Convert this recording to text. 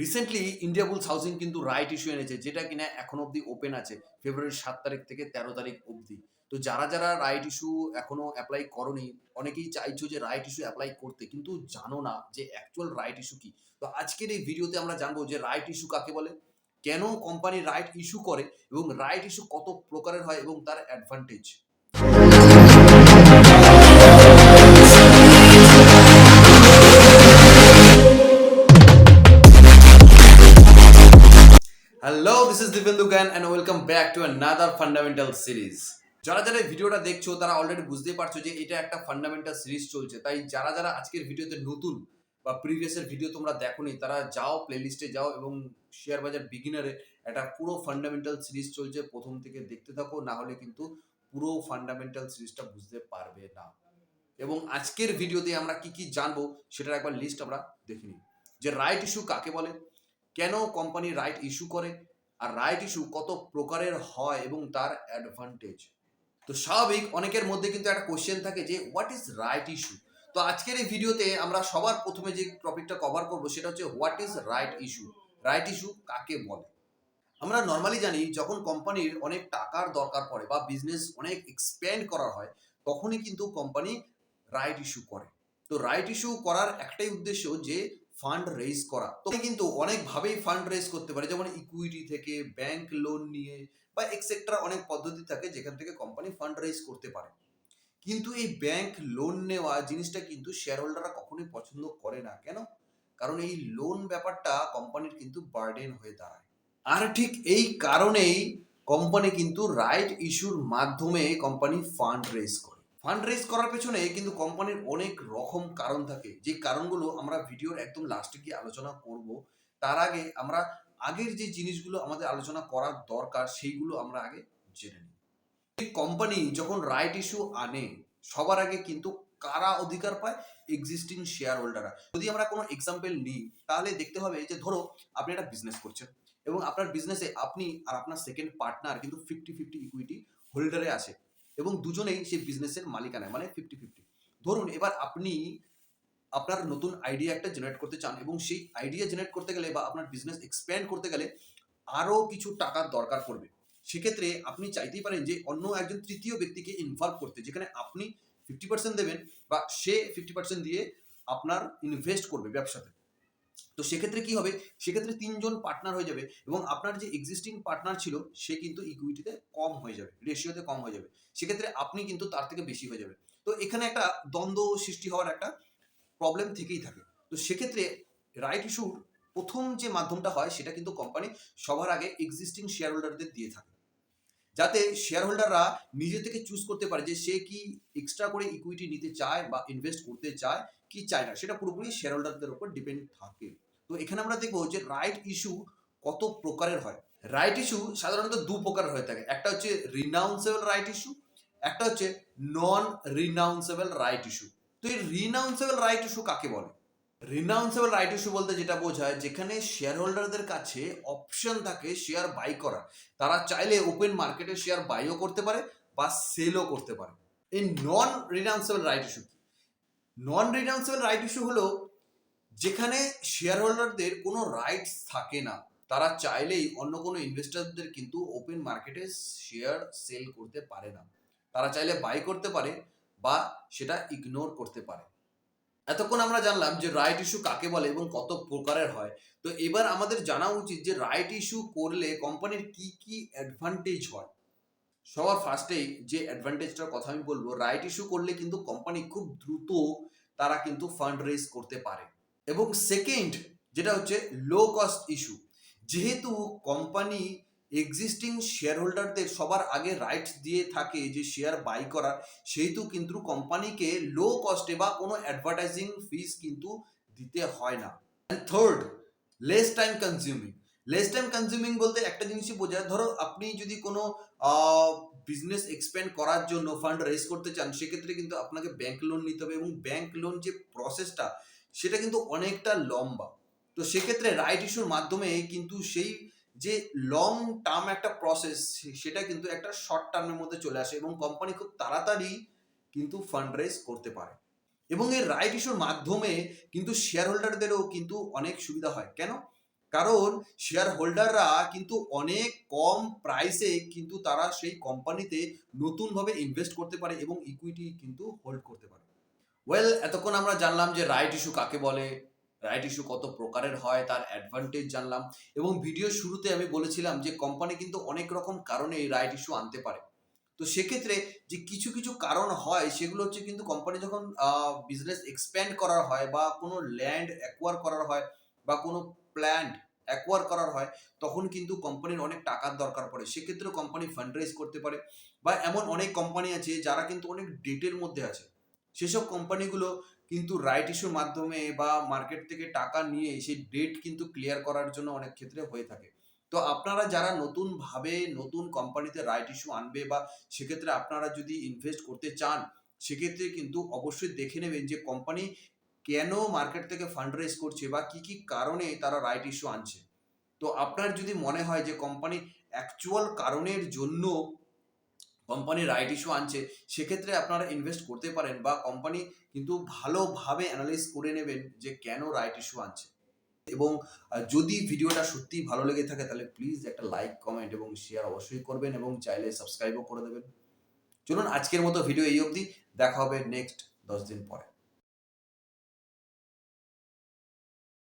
Recently India bull's housing কিন্তু right issue এনেছে, যেটা কিনা এখন অবধি ওপেন আছে ফেব্রুয়ারির 7 তারিখ থেকে 13 তারিখ অবধি। তো যারা যারা রাইট ইস্যু এখনো অ্যাপ্লাই করনি, অনেকেই চাইছো যে রাইট ইস্যু অ্যাপ্লাই করতে, কিন্তু জানো না যে অ্যাকচুয়াল রাইট ইস্যু কি। তো আজকের এই ভিডিওতে আমরা জানবো যে রাইট ইস্যু কাকে বলে, কেন কোম্পানি রাইট ইস্যু করে, এবং রাইট ইস্যু কত প্রকারের হয় এবং তার advantage. Hello, this is Dibendu জ্ঞান and welcome back to another fundamental series. যারা যারা এই ভিডিওটা দেখছো তারা অলরেডি বুঝতেই পারছো যে এটা একটা ফান্ডামেন্টাল সিরিজ চলছে। তাই যারা যারা আজকের ভিডিওতে নতুন বা প্রিভিয়াসের ভিডিও তোমরা দেখোনি, তারা যাও প্লেলিস্টে যাও এবং শেয়ার বাজার বিগিনারে একটা পুরো ফান্ডামেন্টাল সিরিজ চলছে, প্রথম থেকে দেখতে থাকো, না হলে কিন্তু পুরো ফান্ডামেন্টাল সিরিজটা বুঝতে পারবে না। এবং আজকের ভিডিওতে আমরা কি কি জানবো সেটার একবার লিস্ট আমরা দেখে নিই। যে রাইট ইস্যু কাকে বলে, কেন কোম্পানি রাইট ইস্যু করে, আর রাইট ইস্যু কত প্রকারের হয় এবং তার অ্যাডভান্টেজ। তো স্বাভাবিক অনেকের মধ্যে কিন্তু একটা কোশ্চেন থাকে যে হোয়াট ইজ রাইট ইস্যু। তো আজকের এই ভিডিওতে আমরা সবার প্রথমে যে টপিকটা কভার করব সেটা হচ্ছে what is right issue. Right issue কাকে বলে। আমরা নর্মালি জানি যখন কোম্পানির অনেক টাকার দরকার পড়ে বা বিজনেস অনেক এক্সপ্যান্ড করা হয়, তখনই কিন্তু কোম্পানি রাইট ইস্যু করে। তো রাইট ইস্যু করার একটাই উদ্দেশ্য যে ফান্ড রেজ করা। তো কিন্তু অনেকভাবেই ফান্ড রেজ করতে পারে, যেমন ইকুইটি থেকে, ব্যাংক লোন নিয়ে বা এক্সেট্রা অনেক পদ্ধতি থাকে যেখান থেকে কোম্পানি ফান্ড রেজ করতে পারে। কিন্তু এই ব্যাংক লোন নেওয়া জিনিসটা কিন্তু শেয়ার হোল্ডাররা কখনোই পছন্দ করে না। কেন? কারণ এই লোন ব্যাপারটা কোম্পানির কিন্তু বার্ডেন হয়ে দাঁড়ায়। আর ঠিক এই কারণেই কোম্পানি কিন্তু রাইট ইস্যুর মাধ্যমে কোম্পানি ফান্ড রেজ করে। ফান্ড রেজ করার পেছনে কিন্তু কোম্পানির অনেক রকম কারণ থাকে, যে কারণগুলো আমরা ভিডিওর একদম লাস্টে গিয়ে আলোচনা করব। তার আগে আমরা আগের যে জিনিসগুলো আমাদের আলোচনা করার দরকার সেইগুলো আমরা আগে জেনে নিই। কোম্পানি যখন রাইট ইস্যু আনে, সবার আগে কিন্তু কারা অধিকার পায়? এক্সিস্টিং শেয়ার হোল্ডাররা। যদি আমরা কোনো এক্সাম্পল নিই, তাহলে দেখতে হবে যে ধরো আপনি একটা বিজনেস করছেন এবং আপনার বিজনেসে আপনি আর আপনার সেকেন্ড পার্টনার কিন্তু 50-50 ইকুইটি হোল্ডারে আছে এবং দুজনেই সেই বিজনেসের মালিকানায়, মানে 50-50। ধরুন এবার আপনি আপনার নতুন আইডিয়া একটা জেনারেট করতে চান এবং সেই আইডিয়া জেনারেট করতে গেলে বা আপনার বিজনেস এক্সপ্যান্ড করতে গেলে আরও কিছু টাকার দরকার পড়বে। সেক্ষেত্রে আপনি চাইতেই পারেন যে অন্য একজন তৃতীয় ব্যক্তিকে ইনভলভ করতে, যেখানে আপনি 50% দেবেন বা সে 50% দিয়ে আপনার ইনভেস্ট করবে ব্যবসাতে। তো সেক্ষেত্রে কি হবে? সেক্ষেত্রে 3 জন পার্টনার হয়ে যাবে এবং আপনার যে এক্সিস্টিং পার্টনার ছিল সে কিন্তু ইকুইটিতে কম হয়ে যাবে, রেশিওতে কম হয়ে যাবে। সেক্ষেত্রে আপনি কিন্তু তার থেকে বেশি হয়ে যাবে। তো এখানে একটা দ্বন্দ্ব সৃষ্টি হওয়ার একটা প্রবলেম থেকেই থাকে। তো সেক্ষেত্রে রাইট ইস্যুর প্রথম যে মাধ্যমটা হয় সেটা কিন্তু কোম্পানি সবার আগে এক্সিস্টিং শেয়ার হোল্ডারদের দিয়ে থাকে, যাতে শেয়ার হোল্ডাররা নিজে থেকে চুজ করতে পারে যে সে কি এক্সট্রা করে ইকুইটি নিতে চায় বা ইনভেস্ট করতে চায় কি চায় না, সেটা পুরোপুরি শেয়ার হোল্ডারদের উপর ডিপেন্ড থাকে। তো এখানে আমরা দেখবো যে রাইট ইস্যু কত প্রকারের হয়। রাইট ইস্যু সাধারণত দু প্রকারের হয়ে থাকে, একটা হচ্ছে রিনাউন্সেবল রাইট ইস্যু, একটা হচ্ছে নন রিনাউন্সেবল রাইট ইস্যু। তো এই রিনাউন্সেবল রাইট ইস্যু কাকে বলে? রিনাউন্সেবল রাইট ইস্যু বলতে যেটা বোঝায়, যেখানে শেয়ার হোল্ডারদের কাছে অপশন থাকে শেয়ার বাই করা। তারা চাইলে ওপেন মার্কেটে শেয়ার বাইও করতে পারে বা সেলও করতে পারে। এই নন রিনাউন্সেবল রাইট ইস্যু কি? নন রিনাউন্সেবল রাইট ইস্যু হলো যেখানে শেয়ার হোল্ডারদের কোনো রাইটস থাকে না। তারা চাইলেই অন্য কোনো ইনভেস্টরদের কিন্তু ওপেন মার্কেটে শেয়ার সেল করতে পারে না। তারা চাইলে বাই করতে পারে বা সেটা ইগনোর করতে পারে। এতক্ষণ আমরা জানলাম যে রাইট ইস্যু কাকে বলে এবং কত প্রকারের হয়। তো এবার আমাদের জানা উচিত যে রাইট ইস্যু করলে কোম্পানির কি কি অ্যাডভান্টেজ হয়। সবার ফার্স্টেই যে অ্যাডভান্টেজটার কথা আমি বলবো, রাইট ইস্যু করলে কিন্তু কোম্পানি খুব দ্রুত তারা কিন্তু ফান্ড রেজ করতে পারে। এবং সেকেন্ড যেটা হচ্ছে লো কস্ট ইস্যু। যেহেতু কোম্পানি এক্সিস্টিং শেয়ার হোল্ডারদের সবার আগে রাইট দিয়ে থাকে যে শেয়ার বাই করার, সেহেতু কিন্তু কোম্পানিকে লো কস্টে বা কোনো অ্যাডভার্টাইজিং ফিস কিন্তু দিতে হয় না। And third, less time consuming. Less time consuming বলতে একটা জিনিসই বোঝায়, ধরো আপনি যদি কোনো বিজনেস এক্সপ্যান্ড করার জন্য ফান্ড রেজ করতে চান, সেক্ষেত্রে কিন্তু আপনাকে ব্যাংক লোন নিতে হবে এবং ব্যাংক লোন যে প্রসেসটা সেটা কিন্তু অনেকটা লম্বা। তো সেক্ষেত্রে রাইট ইস্যুর মাধ্যমে কিন্তু সেই যে লং টার্ম একটা প্রসেস, সেটা কিন্তু একটা শর্ট টার্মের মধ্যে চলে আসে এবং কোম্পানি খুব তাড়াতাড়ি কিন্তু ফান্ড রেজ করতে পারে। এবং এই রাইট ইস্যুর মাধ্যমে কিন্তু শেয়ার হোল্ডারদেরও কিন্তু অনেক সুবিধা হয়। কেন? কারণ শেয়ার হোল্ডাররা কিন্তু অনেক কম প্রাইসে কিন্তু তারা সেই কোম্পানিতে নতুনভাবে ইনভেস্ট করতে পারে এবং ইকুইটি কিন্তু হোল্ড করতে পারে। ওয়েল, এতক্ষণ আমরা জানলাম যে রাইট ইস্যু কাকে বলে, রাইট ইস্যু কত প্রকারের হয়, তার অ্যাডভান্টেজ জানলাম এবং ভিডিওর শুরুতে আমি বলেছিলাম যে কোম্পানি কিন্তু অনেক রকম কারণে এই রাইট ইস্যু আনতে পারে। তো সেক্ষেত্রে যে কিছু কিছু কারণ হয় সেগুলো হচ্ছে কিন্তু কোম্পানি যখন বিজনেস এক্সপ্যান্ড করার হয় বা কোনো ল্যান্ড অ্যাকোয়ার করার হয় বা কোনো প্ল্যান্ট অ্যাকোয়ার করার হয়, তখন কিন্তু কোম্পানির অনেক টাকার দরকার পড়ে। সেক্ষেত্রেও কোম্পানি ফান্ড রেজ করতে পারে বা এমন অনেক কোম্পানি আছে যারা কিন্তু অনেক ডেটের মধ্যে আছে। সেসব কোম্পানিগুলো কিন্তু রাইট ইস্যুর মাধ্যমে বা মার্কেট থেকে টাকা নিয়ে সেই ডেট কিন্তু ক্লিয়ার করার জন্য অনেক ক্ষেত্রে হয়ে থাকে। তো আপনারা যারা নতুনভাবে নতুন কোম্পানিতে রাইট ইস্যু আনবে বা সেক্ষেত্রে আপনারা যদি ইনভেস্ট করতে চান, সেক্ষেত্রে কিন্তু অবশ্যই দেখে নেবেন যে কোম্পানি কেন মার্কেট থেকে ফান্ড রেজ করছে বা কি কি কারণে তারা রাইট ইস্যু আনছে। তো আপনার যদি মনে হয় যে কোম্পানি অ্যাকচুয়াল কারণের জন্য কোম্পানি রাইট ইস্যু আনছে, সেক্ষেত্রে আপনারা ইনভেস্ট করতে পারেন বা কোম্পানি কিন্তু ভালোভাবে অ্যানালাইজ করে নেবেন যে কেন রাইট ইস্যু আনছে। এবং যদি ভিডিওটা সত্যিই ভালো লেগে থাকে তাহলে প্লিজ একটা লাইক, কমেন্ট এবং শেয়ার অবশ্যই করবেন এবং চাইলে সাবস্ক্রাইবও করে দেবেন। চলুন আজকের মতো ভিডিও এই অবধি। দেখা হবে নেক্সট 10 দিন পরে।